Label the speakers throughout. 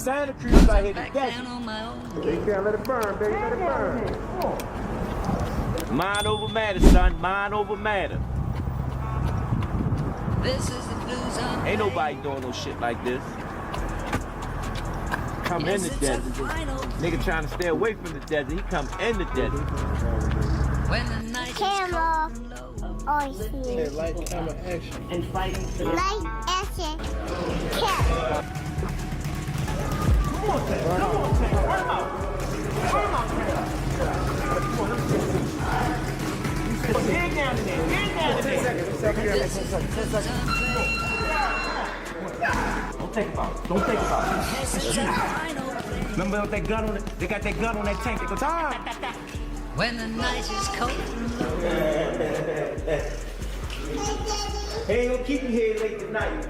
Speaker 1: Santa Cruz out here to get you.
Speaker 2: You can't let it burn, baby. Let it burn.
Speaker 1: Mind over matter, son. Mind over matter.
Speaker 3: This is the blues on.
Speaker 1: Ain't nobody doing no shit like this. Come in the desert. Nigga trying to stay away from the desert. He come in the desert.
Speaker 3: When the night
Speaker 4: Camera. Oh, shit.
Speaker 2: Light, camera, action.
Speaker 4: Light, action. Cat.
Speaker 1: Come on, Tank. Come on, Tank. Worm out. Worm out, Tank. Dig down in there. Dig down in there. 10 seconds. Don't think about it. Don't think about it. Remember that gun on it? They got that gun on that tank. They go, time.
Speaker 3: when the night is cold.
Speaker 1: He ain't gonna keep you here late tonight.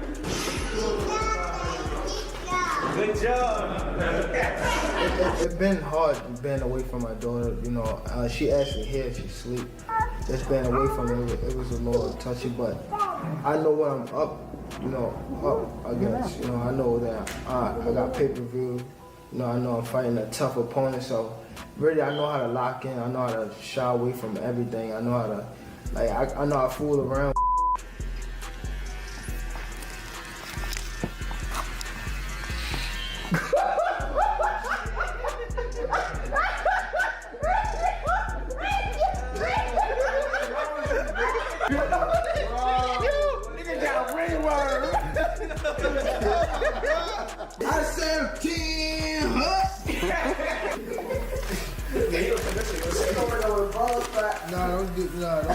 Speaker 1: Good job.
Speaker 2: It's been hard being away from my daughter. You know, she actually here, she sleep. Just being away from her, it was a little touchy, but I know when I'm up, you know, up against, you know, I know that I got pay-per-view. You know, I know I'm fighting a tough opponent, so really I know how to lock in. I know how to shy away from everything. I know how to, like, I know how to fool around. I said 10, huh? Nah, don't do that. I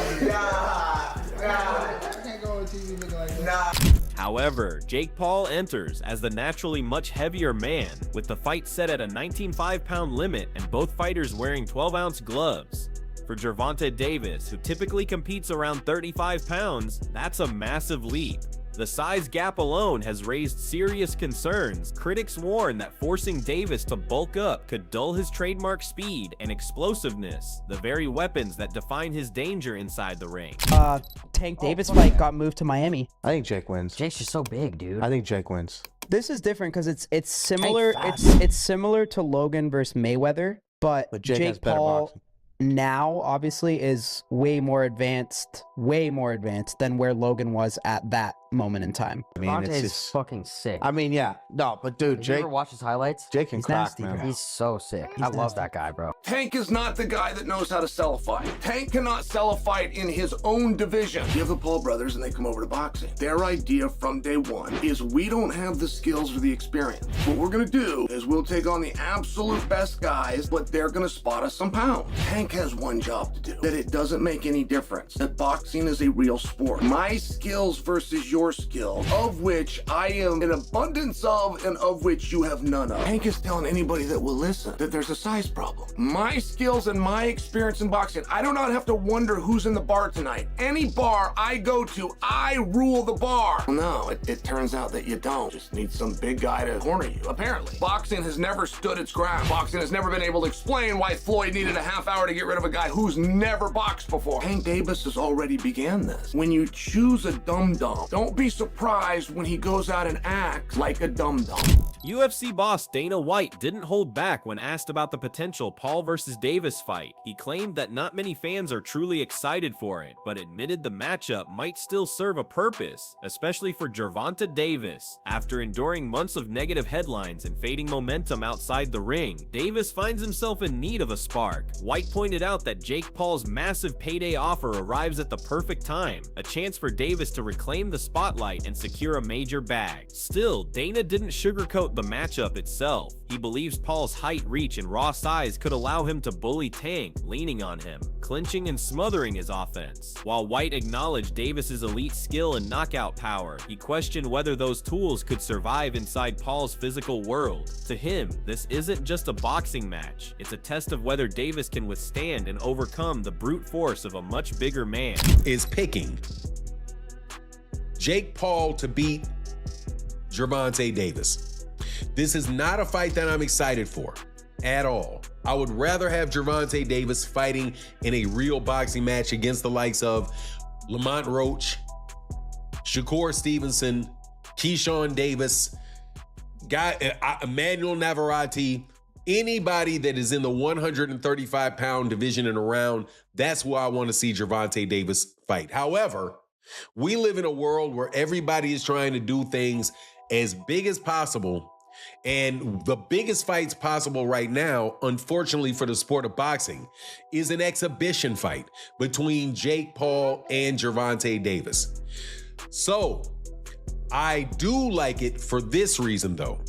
Speaker 2: can't go on TV looking like that.
Speaker 5: However, Jake Paul enters as the naturally much heavier man, with the fight set at a 19.5-pound limit and both fighters wearing 12-ounce gloves. For Gervonta Davis, who typically competes around 35 pounds, that's a massive leap. The size gap alone has raised serious concerns. Critics warn that forcing Davis to bulk up could dull his trademark speed and explosiveness, the very weapons that define his danger inside the ring.
Speaker 6: Tank Davis fight got moved to Miami.
Speaker 7: I think Jake wins.
Speaker 8: Jake's just so big, dude.
Speaker 7: I think Jake wins.
Speaker 6: This is different because it's similar. It's similar to Logan versus Mayweather, but
Speaker 7: Jake has better
Speaker 6: Paul
Speaker 7: boxing.
Speaker 6: now obviously is way more advanced than where Logan was at that moment in time.
Speaker 7: I mean,
Speaker 8: Gervonta
Speaker 7: it's
Speaker 8: is
Speaker 7: just.
Speaker 8: fucking sick.
Speaker 7: I mean, yeah. No, but dude,
Speaker 8: Did you
Speaker 7: Jake.
Speaker 8: ever watch his highlights?
Speaker 7: Jake can
Speaker 6: He's
Speaker 7: crack,
Speaker 6: nasty,
Speaker 7: man.
Speaker 6: bro.
Speaker 8: He's so sick.
Speaker 6: He's
Speaker 8: I love
Speaker 6: nasty.
Speaker 8: that guy, bro.
Speaker 9: Tank is not the guy that knows how to sell a fight. Tank cannot sell a fight in his own division. You have the Paul brothers and they come over to boxing. Their idea from day one is we don't have the skills or the experience. What we're gonna do is we'll take on the absolute best guys, but they're gonna spot us some pounds. Tank has one job to do, that it doesn't make any difference, that boxing is a real sport. My skills versus your skill, of which I am an abundance of and of which you have none of. Tank is telling anybody that will listen that there's a size problem. My skills and my experience in boxing, I do not have to wonder who's in the bar tonight. Any bar I go to, I rule the bar. No, it turns out that you don't. Just need some big guy to corner you, apparently. Boxing has never stood its ground. Boxing has never been able to explain why Floyd needed a half hour to get rid of a guy who's never boxed before. Tank Davis has already began this. When you choose a dum-dum, don't be surprised when he goes out and acts like a dum-dum.
Speaker 5: UFC boss Dana White didn't hold back when asked about the potential Paul versus Davis fight. He claimed that not many fans are truly excited for it, but admitted the matchup might still serve a purpose, especially for Gervonta Davis. After enduring months of negative headlines and fading momentum outside the ring, Davis finds himself in need of a spark. White pointed out that Jake Paul's massive payday offer arrives at the perfect time, a chance for Davis to reclaim the spotlight and secure a major bag. Still, Dana didn't sugarcoat the matchup itself. He believes Paul's height, reach, and raw size could allow him to bully Tank, leaning on him, clinching and smothering his offense. While White acknowledged Davis's elite skill and knockout power, he questioned whether those tools could survive inside Paul's physical world. To him, this isn't just a boxing match. It's a test of whether Davis can withstand and overcome the brute force of a much bigger man.
Speaker 10: Is picking Jake Paul to beat Gervonta Davis. This is not a fight that I'm excited for at all. I would rather have Gervonta Davis fighting in a real boxing match against the likes of Lamont Roach, Shakur Stevenson, Keyshawn Davis, Emmanuel Navarrete, anybody that is in the 135-pound division and around, that's where I want to see Gervonta Davis fight. However, we live in a world where everybody is trying to do things as big as possible. And the biggest fights possible right now, unfortunately for the sport of boxing, is an exhibition fight between Jake Paul and Gervonta Davis. So I do like it for this reason, though.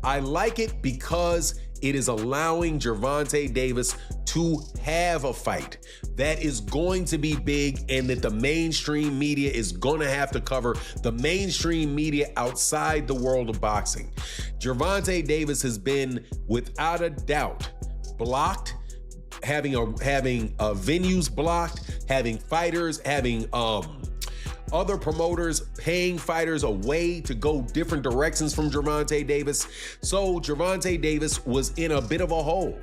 Speaker 10: I like it because it is allowing Gervonta Davis to have a fight that is going to be big and that the mainstream media is going to have to cover, the mainstream media outside the world of boxing. Gervonta Davis has been, without a doubt, blocked, having venues blocked, having fighters, having other promoters paying fighters away to go different directions from Gervonta Davis. So Gervonta Davis was in a bit of a hole.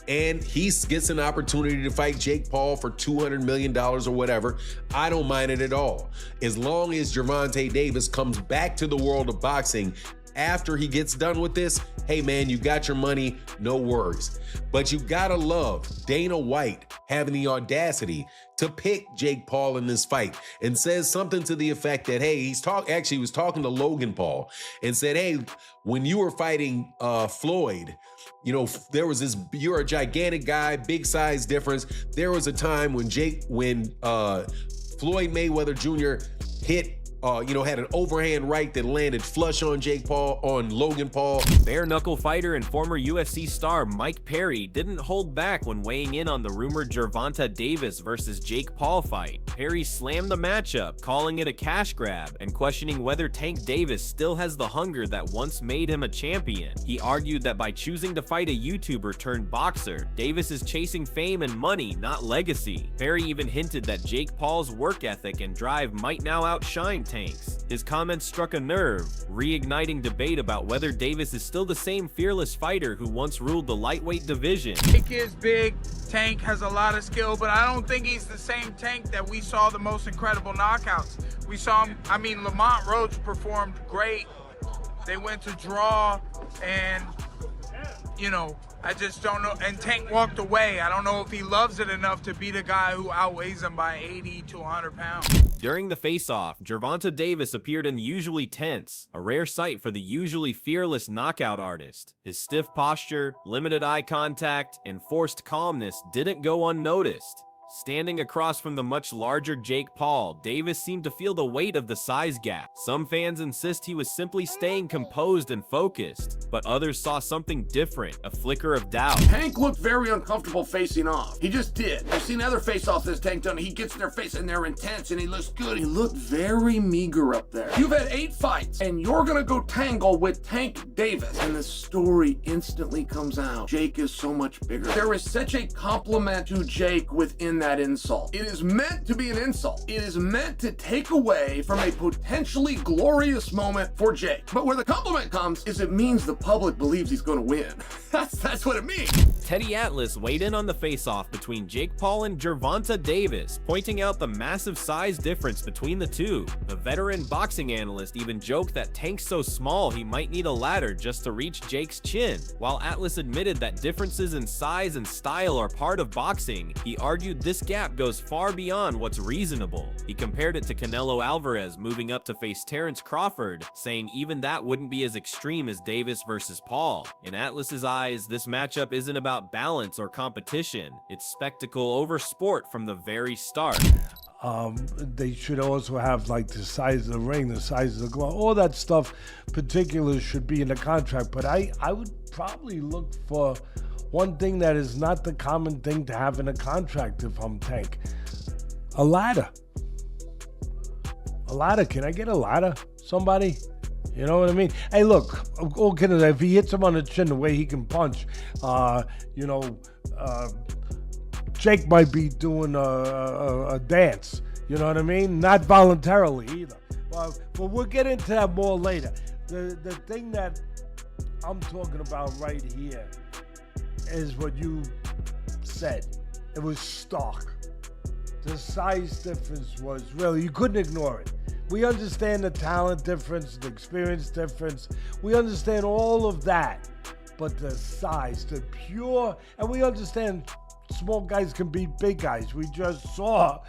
Speaker 10: And he gets an opportunity to fight Jake Paul for $200 million or whatever. I don't mind it at all. As long as Gervonta Davis comes back to the world of boxing after he gets done with this, hey man, you got your money, no worries. But you gotta love Dana White having the audacity to pick Jake Paul in this fight and says something to the effect that, hey, he was talking to Logan Paul and said, hey, when you were fighting Floyd, you know, there was this, you're a gigantic guy, big size difference. There was a time when Floyd Mayweather Jr. hit had an overhand right that landed flush on Logan Paul.
Speaker 5: Bare knuckle fighter and former UFC star Mike Perry didn't hold back when weighing in on the rumored Gervonta Davis versus Jake Paul fight. Perry slammed the matchup, calling it a cash grab and questioning whether Tank Davis still has the hunger that once made him a champion. He argued that by choosing to fight a YouTuber turned boxer, Davis is chasing fame and money, not legacy. Perry even hinted that Jake Paul's work ethic and drive might now outshine Tank's. His comments struck a nerve, reigniting debate about whether Davis is still the same fearless fighter who once ruled the lightweight division.
Speaker 11: Tank is big, Tank has a lot of skill, but I don't think he's the same Tank that we saw the most incredible knockouts. We saw him, Lamont Roach performed great. They went to draw and, I just don't know. And Tank walked away. I don't know if he loves it enough to beat a guy who outweighs him by 80 to 100 pounds.
Speaker 5: During the face-off, Gervonta Davis appeared unusually tense, a rare sight for the usually fearless knockout artist. His stiff posture, limited eye contact, and forced calmness didn't go unnoticed. Standing across from the much larger Jake Paul, Davis seemed to feel the weight of the size gap. Some fans insist he was simply staying composed and focused, but others saw something different, a flicker of doubt.
Speaker 9: Tank looked very uncomfortable facing off. He just did. I've seen other face-offs this Tank done. He gets in their face and they're intense and he looks good. He looked very meager up there. You've had 8 fights and you're gonna go tangle with Tank Davis. And the story instantly comes out. Jake is so much bigger. There is such a compliment to Jake within that insult. It is meant to be an insult. It is meant to take away from a potentially glorious moment for Jake. But where the compliment comes is it means the public believes he's going to win. That's what it means.
Speaker 5: Teddy Atlas weighed in on the face-off between Jake Paul and Gervonta Davis, pointing out the massive size difference between the two. The veteran boxing analyst even joked that Tank's so small he might need a ladder just to reach Jake's chin. While Atlas admitted that differences in size and style are part of boxing, he argued this gap goes far beyond what's reasonable. He compared it to Canelo Alvarez moving up to face Terrence Crawford, saying even that wouldn't be as extreme as Davis versus Paul. In Atlas's eyes, this matchup isn't about balance or competition. It's spectacle over sport from the very start.
Speaker 12: They should also have like the size of the ring, the size of the glove, all that stuff. Particulars should be in the contract, but I would probably look for one thing that is not the common thing to have in a contract if I'm Tank. A ladder. A ladder. Can I get a ladder? Somebody? You know what I mean? Hey, look, if he hits him on the chin the way he can punch, Jake might be doing a dance. You know what I mean? Not voluntarily either. But we'll get into that more later. The thing that I'm talking about right here is what you said. It was stark. The size difference was really, you couldn't ignore it. We understand the talent difference, the experience difference. We understand all of that. But the size, the pure, and we understand small guys can beat big guys. We just saw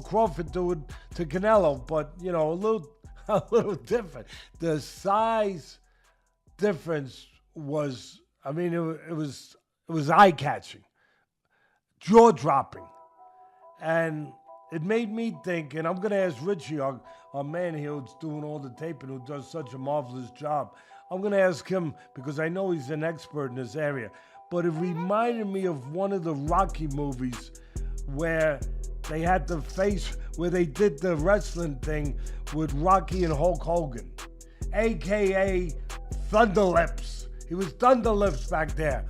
Speaker 12: Crawford do it to Canelo, but you know, a little different. The size difference was, I mean, it was eye-catching, jaw-dropping, and it made me think. And I'm gonna ask Richie, our man here who's doing all the taping, who does such a marvelous job. I'm going to ask him because I know he's an expert in this area. But it reminded me of one of the Rocky movies where they had the face, where they did the wrestling thing with Rocky and Hulk Hogan, a.k.a. Thunderlips. He was Thunderlips back there.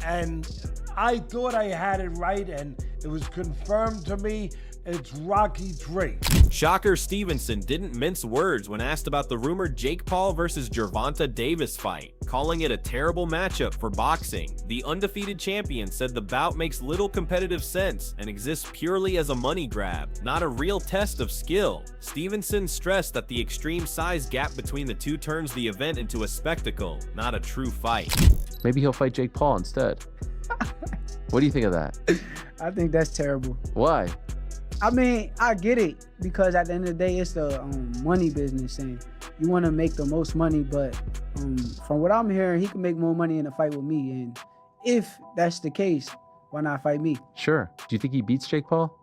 Speaker 12: And I thought I had it right, and it was confirmed to me. It's Rocky 3.
Speaker 5: Shocker Stevenson didn't mince words when asked about the rumored Jake Paul versus Gervonta Davis fight, calling it a terrible matchup for boxing. The undefeated champion said the bout makes little competitive sense and exists purely as a money grab, not a real test of skill. Stevenson stressed that the extreme size gap between the two turns the event into a spectacle, not a true fight.
Speaker 13: Maybe he'll fight Jake Paul instead. What do you think of that?
Speaker 14: I think that's terrible.
Speaker 13: Why?
Speaker 14: I mean, I get it, because at the end of the day, it's the money business, and you want to make the most money, but from what I'm hearing, he can make more money in a fight with me, and if that's the case, why not fight me?
Speaker 13: Sure. Do you think he beats Jake Paul?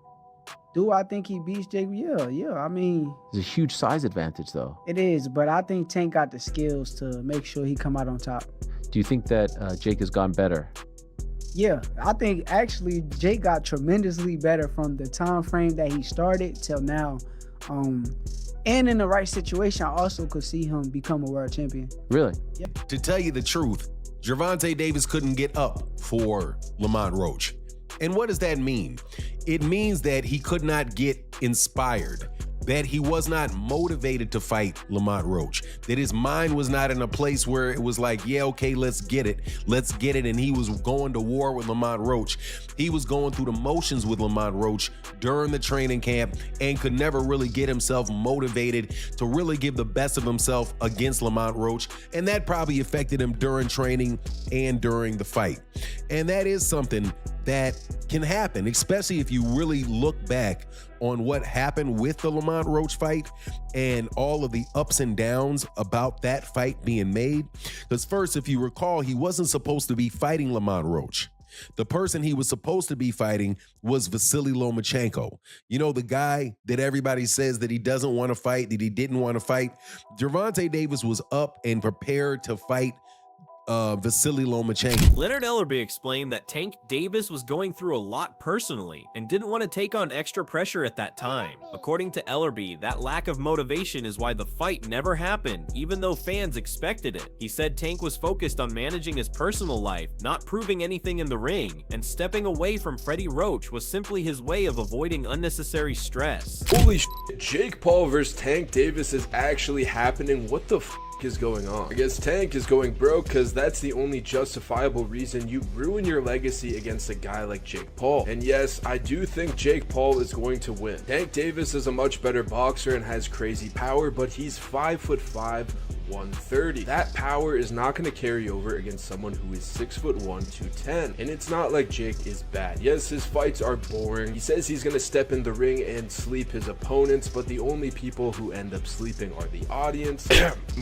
Speaker 14: Do I think he beats Jake? Yeah. I mean,
Speaker 13: there's a huge size advantage, though.
Speaker 14: It is, but I think Tank got the skills to make sure he come out on top.
Speaker 13: Do you think that Jake has gone better?
Speaker 14: Yeah, I think actually Jake got tremendously better from the time frame that he started till now. And in the right situation, I also could see him become a world champion.
Speaker 13: Really?
Speaker 14: Yeah.
Speaker 10: To tell you the truth, Gervonta Davis couldn't get up for Lamont Roach. And what does that mean? It means that he could not get inspired, that he was not motivated to fight Lamont Roach, that his mind was not in a place where it was like, yeah, okay, let's get it, and he was going to war with Lamont Roach. He was going through the motions with Lamont Roach during the training camp and could never really get himself motivated to really give the best of himself against Lamont Roach, and that probably affected him during training and during the fight. And that is something that can happen, especially if you really look back on what happened with the Lamont Roach fight and all of the ups and downs about that fight being made. Because first, if you recall, he wasn't supposed to be fighting Lamont Roach. The person he was supposed to be fighting was Vasily Lomachenko. You know, the guy that everybody says that he doesn't want to fight, that he didn't want to fight. Gervonta Davis was up and prepared to fight Vasily Lomachenko.
Speaker 5: Leonard Ellerby explained that Tank Davis was going through a lot personally and didn't want to take on extra pressure at that time. According to Ellerby, that lack of motivation is why the fight never happened, even though fans expected it. He said Tank was focused on managing his personal life, not proving anything in the ring, and stepping away from Freddie Roach was simply his way of avoiding unnecessary stress.
Speaker 15: Holy shit, Jake Paul versus Tank Davis is actually happening. What the f is going on? I guess Tank is going broke because that's the only justifiable reason you ruin your legacy against a guy like Jake Paul. And yes, I do think Jake Paul is going to win. Tank Davis is a much better boxer and has crazy power, but he's 5'5", 130. That power is not going to carry over against someone who is 6'1", 210. And it's not like Jake is bad. Yes, his fights are boring. He says he's going to step in the ring and sleep his opponents, but the only people who end up sleeping are the audience.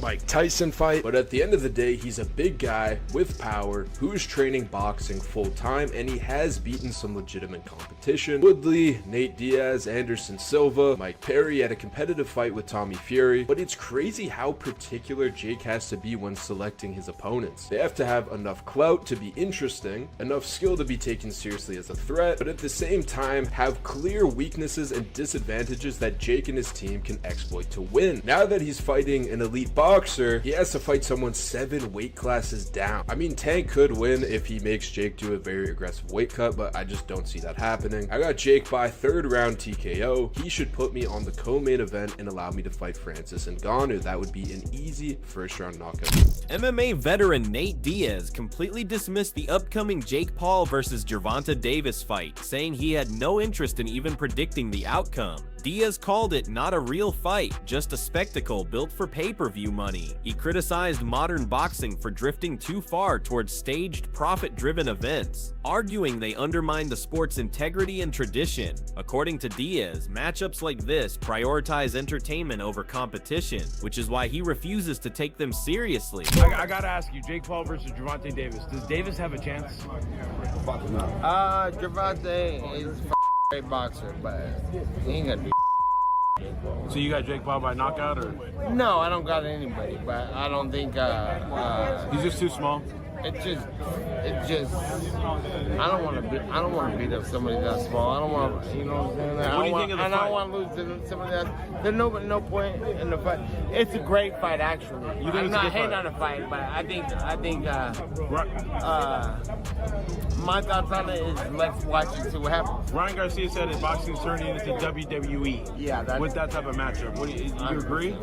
Speaker 15: Mike Tyson fight. But at the end of the day, he's a big guy with power who's training boxing full time, and he has beaten some legitimate competition. Woodley, Nate Diaz, Anderson Silva, Mike Perry had a competitive fight with Tommy Fury, but it's crazy how particular Jake has to be when selecting his opponents. They have to have enough clout to be interesting, enough skill to be taken seriously as a threat, but at the same time have clear weaknesses and disadvantages that Jake and his team can exploit to win. Now that he's fighting an elite boxer, he has to fight someone 7 weight classes down. I mean, Tank could win if he makes Jake do a very aggressive weight cut, but I just don't see that happening. I got Jake by 3rd round TKO. He should put me on the co-main event and allow me to fight Francis Ngannou. That would be an easy first round knockout.
Speaker 5: MMA veteran Nate Diaz completely dismissed the upcoming Jake Paul versus Gervonta Davis fight, saying he had no interest in even predicting the outcome. Diaz called it not a real fight, just a spectacle built for pay-per-view money. He criticized modern boxing for drifting too far towards staged, profit-driven events, arguing they undermine the sport's integrity and tradition. According to Diaz, matchups like this prioritize entertainment over competition, which is why he refuses to take them seriously.
Speaker 1: I gotta ask you, Jake Paul versus Gervonta Davis. Does Davis have a chance?
Speaker 2: Gervonta is a great boxer, but he ain't gonna be.
Speaker 1: So you got Jake Paul by knockout, or?
Speaker 2: No, I don't got anybody, but I don't think.
Speaker 1: He's just too small.
Speaker 2: I don't want to beat up somebody that small. I don't want to, you know what I'm saying?
Speaker 1: What do you think of the fight?
Speaker 2: I don't want to lose to somebody that. There's no point in the fight. It's a great fight, actually.
Speaker 1: You think
Speaker 2: I'm
Speaker 1: it's
Speaker 2: not
Speaker 1: a good
Speaker 2: hating
Speaker 1: fight?
Speaker 2: on the fight, but I think my thoughts on it is let's watch and see what happens.
Speaker 1: Ryan Garcia said that boxing's turning into WWE.
Speaker 2: Yeah,
Speaker 1: with that type of matchup. What do you agree?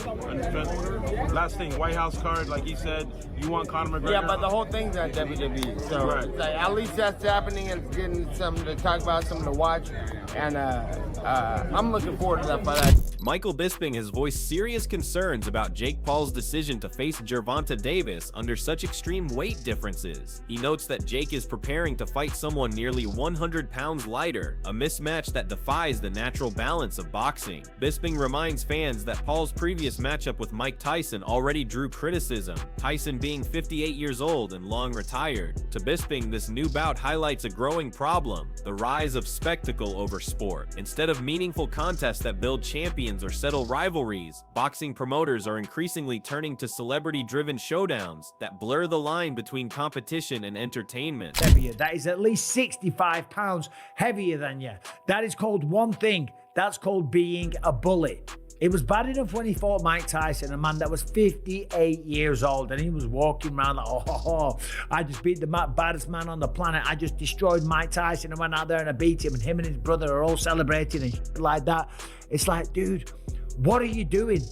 Speaker 1: Last thing, White House card, like he said, you want Conor McGregor?
Speaker 2: Yeah, but the whole thing's on WWE, so
Speaker 1: Right.
Speaker 2: it's like, at least that's happening and getting something to talk about, something to watch, and I'm looking forward to that fight.
Speaker 5: Michael Bisping has voiced serious concerns about Jake Paul's decision to face Gervonta Davis under such extreme weight differences. He notes that Jake is preparing to fight someone nearly 100 pounds lighter, a mismatch that defies the natural balance of boxing. Bisping reminds fans that Paul's previous matchup with Mike Tyson already drew criticism, Tyson being 58 years old and long retired. To Bisping, this new bout highlights a growing problem, the rise of spectacle over sport. Instead of meaningful contests that build champions or settle rivalries, boxing promoters are increasingly turning to celebrity-driven showdowns that blur the line between competition and entertainment.
Speaker 16: Heavier. That is at least 65 pounds heavier than you. That is called one thing. That's called being a bully. It was bad enough when he fought Mike Tyson, a man that was 58 years old, and he was walking around like, oh, I just beat the baddest man on the planet. I just destroyed Mike Tyson and went out there and I beat him, and him and his brother are all celebrating and shit like that. It's like, dude, what are you doing?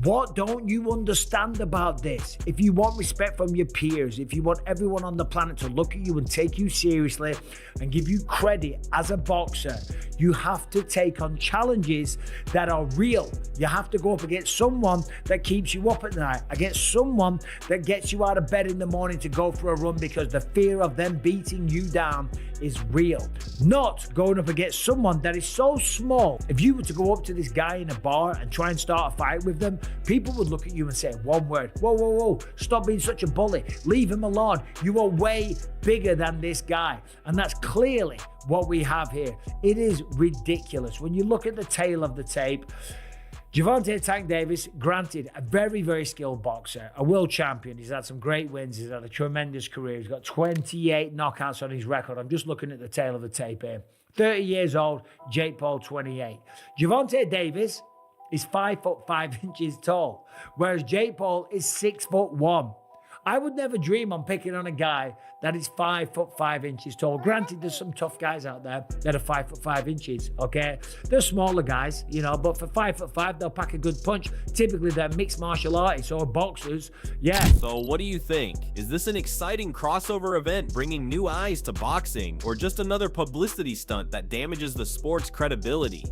Speaker 16: What don't you understand about this? If you want respect from your peers, if you want everyone on the planet to look at you and take you seriously and give you credit as a boxer, you have to take on challenges that are real. You have to go up against someone that keeps you up at night, against someone that gets you out of bed in the morning to go for a run because the fear of them beating you down is real. Not going up against someone that is so small. If you were to go up to this guy in a bar and try and start a fight with them, people would look at you and say one word: whoa, whoa, whoa, stop being such a bully. Leave him alone. You are way bigger than this guy. And that's clearly what we have here. It is ridiculous. When you look at the tail of the tape, Gervonta Tank Davis, granted, a very, very skilled boxer, a world champion. He's had some great wins. He's had a tremendous career. He's got 28 knockouts on his record. I'm just looking at the tail of the tape here. 30 years old, Jake Paul, 28. Gervonta Davis is 5'5" tall, whereas Jake Paul is 6'1". I would never dream on picking on a guy that is 5'5" tall. Granted, there's some tough guys out there that are 5'5", okay? They're smaller guys, you know, but for 5'5", they'll pack a good punch. Typically, they're mixed martial artists or boxers, yeah.
Speaker 5: So what do you think? Is this an exciting crossover event bringing new eyes to boxing, or just another publicity stunt that damages the sport's credibility?